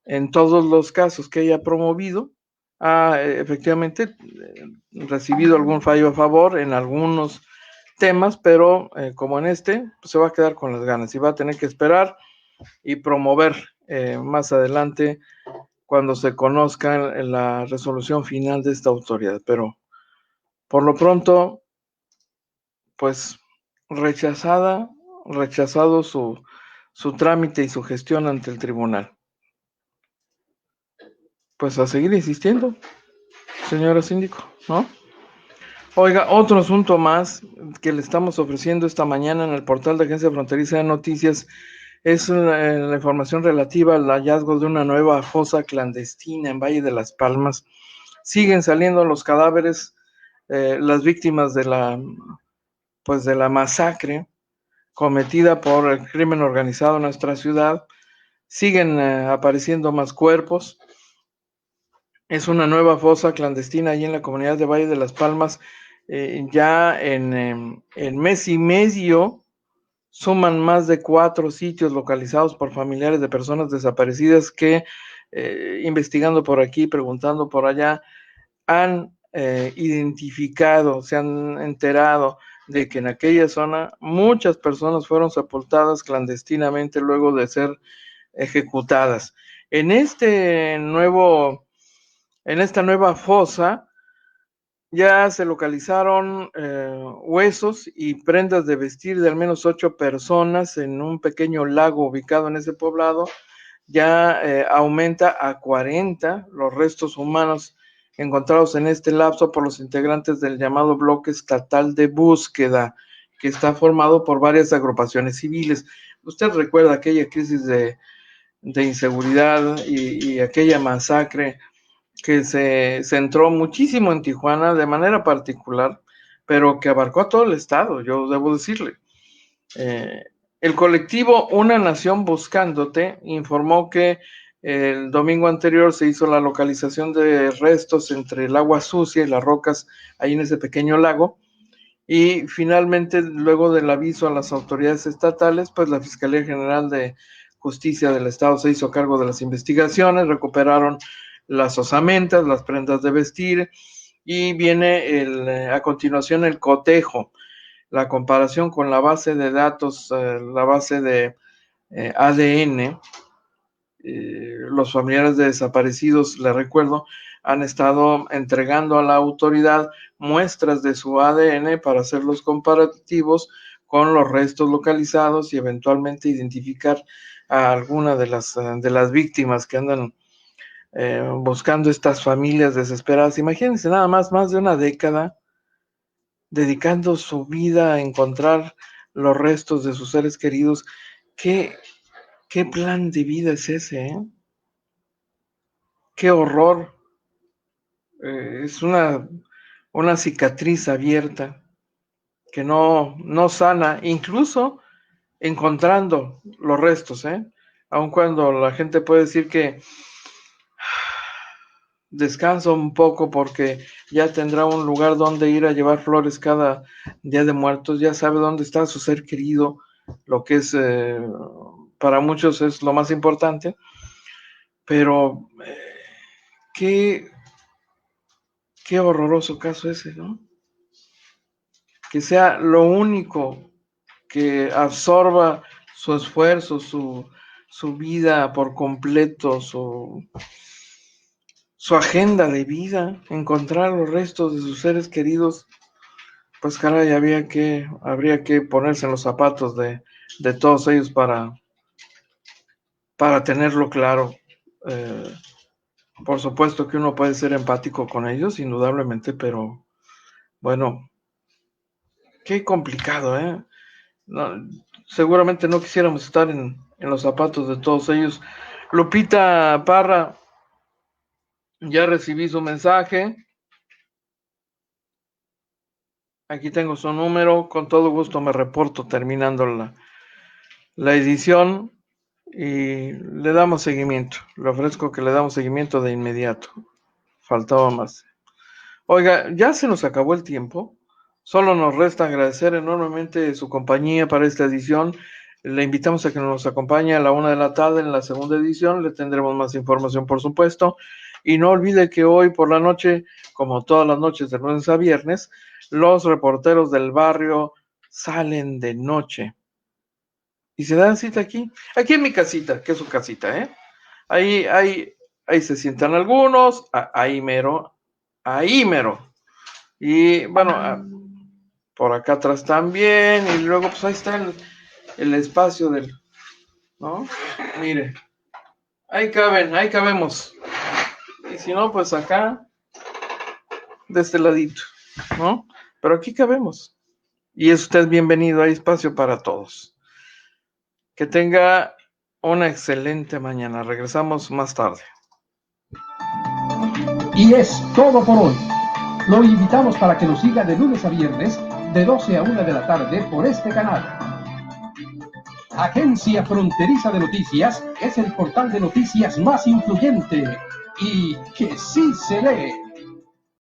en todos los casos que ella ha promovido, ha efectivamente recibido algún fallo a favor en algunos temas, pero como en este, pues se va a quedar con las ganas y va a tener que esperar y promover más adelante cuando se conozca la resolución final de esta autoridad. Pero por lo pronto, pues rechazado su trámite y su gestión ante el tribunal. Pues a seguir insistiendo, señora síndico, ¿no? Oiga, otro asunto más que le estamos ofreciendo esta mañana en el portal de Agencia Fronteriza de Noticias es la información relativa al hallazgo de una nueva fosa clandestina en Valle de las Palmas. Siguen saliendo los cadáveres, las víctimas de la masacre cometida por el crimen organizado en nuestra ciudad. Siguen apareciendo más cuerpos. Es una nueva fosa clandestina allí en la comunidad de Valle de las Palmas. Ya en mes y medio suman más de 4 sitios localizados por familiares de personas desaparecidas que, investigando por aquí, preguntando por allá, han identificado, se han enterado de que en aquella zona muchas personas fueron sepultadas clandestinamente luego de ser ejecutadas. En esta nueva fosa ya se localizaron huesos y prendas de vestir de al menos 8 personas en un pequeño lago ubicado en ese poblado. Ya aumenta a 40 los restos humanos encontrados en este lapso por los integrantes del llamado Bloque Estatal de Búsqueda, que está formado por varias agrupaciones civiles. Usted recuerda aquella crisis de inseguridad y aquella masacre que se centró muchísimo en Tijuana de manera particular, pero que abarcó a todo el estado, yo debo decirle. El colectivo Una Nación Buscándote informó que el domingo anterior se hizo la localización de restos entre el agua sucia y las rocas ahí en ese pequeño lago, y finalmente, luego del aviso a las autoridades estatales, pues la Fiscalía General de Justicia del Estado se hizo cargo de las investigaciones, recuperaron las osamentas, las prendas de vestir, y viene a continuación el cotejo, la comparación con la base de datos, la base de ADN. Los familiares de desaparecidos, les recuerdo, han estado entregando a la autoridad muestras de su ADN para hacer los comparativos con los restos localizados y eventualmente identificar a alguna de las víctimas que andan buscando estas familias desesperadas. Imagínense nada más de una década dedicando su vida a encontrar los restos de sus seres queridos. ¿Qué plan de vida es ese? ¡Qué horror! Es una cicatriz abierta que no sana, incluso encontrando los restos, aun cuando la gente puede decir que descansa un poco porque ya tendrá un lugar donde ir a llevar flores cada Día de Muertos, ya sabe dónde está su ser querido, lo que es para muchos es lo más importante, pero qué horroroso caso ese, ¿no? Que sea lo único que absorba su esfuerzo, su vida por completo, su agenda de vida, encontrar los restos de sus seres queridos. Pues caray, habría que ponerse en los zapatos de todos ellos para tenerlo claro. Por supuesto que uno puede ser empático con ellos, indudablemente, pero bueno, qué complicado, ¿eh? No, seguramente no quisiéramos estar en los zapatos de todos ellos. Lupita Parra, ya recibí su mensaje. Aquí tengo su número, con todo gusto me reporto terminando la edición y le damos seguimiento. Le ofrezco que le damos seguimiento de inmediato. Faltaba más. Oiga, ya se nos acabó el tiempo. Solo nos resta agradecer enormemente su compañía para esta edición. Le invitamos a que nos acompañe a la 1:00 p.m. en la segunda edición. Le tendremos más información, por supuesto. Y no olvide que hoy por la noche, como todas las noches de lunes a viernes, los reporteros del barrio salen de noche y se dan cita aquí en mi casita, que es su casita, ahí se sientan algunos, ahí mero, y bueno, por acá atrás también, y luego pues ahí está el espacio ¿no? Mire, ahí cabemos, y si no, pues acá, de este ladito, ¿no? Pero aquí cabemos. y es usted bienvenido. Hay espacio para todos. Que tenga una excelente mañana. Regresamos más tarde. Y es todo por hoy. Lo invitamos para que nos siga de lunes a viernes, de 12 a 1 de la tarde por este canal. Agencia Fronteriza de Noticias es el portal de noticias más influyente y que sí se lee.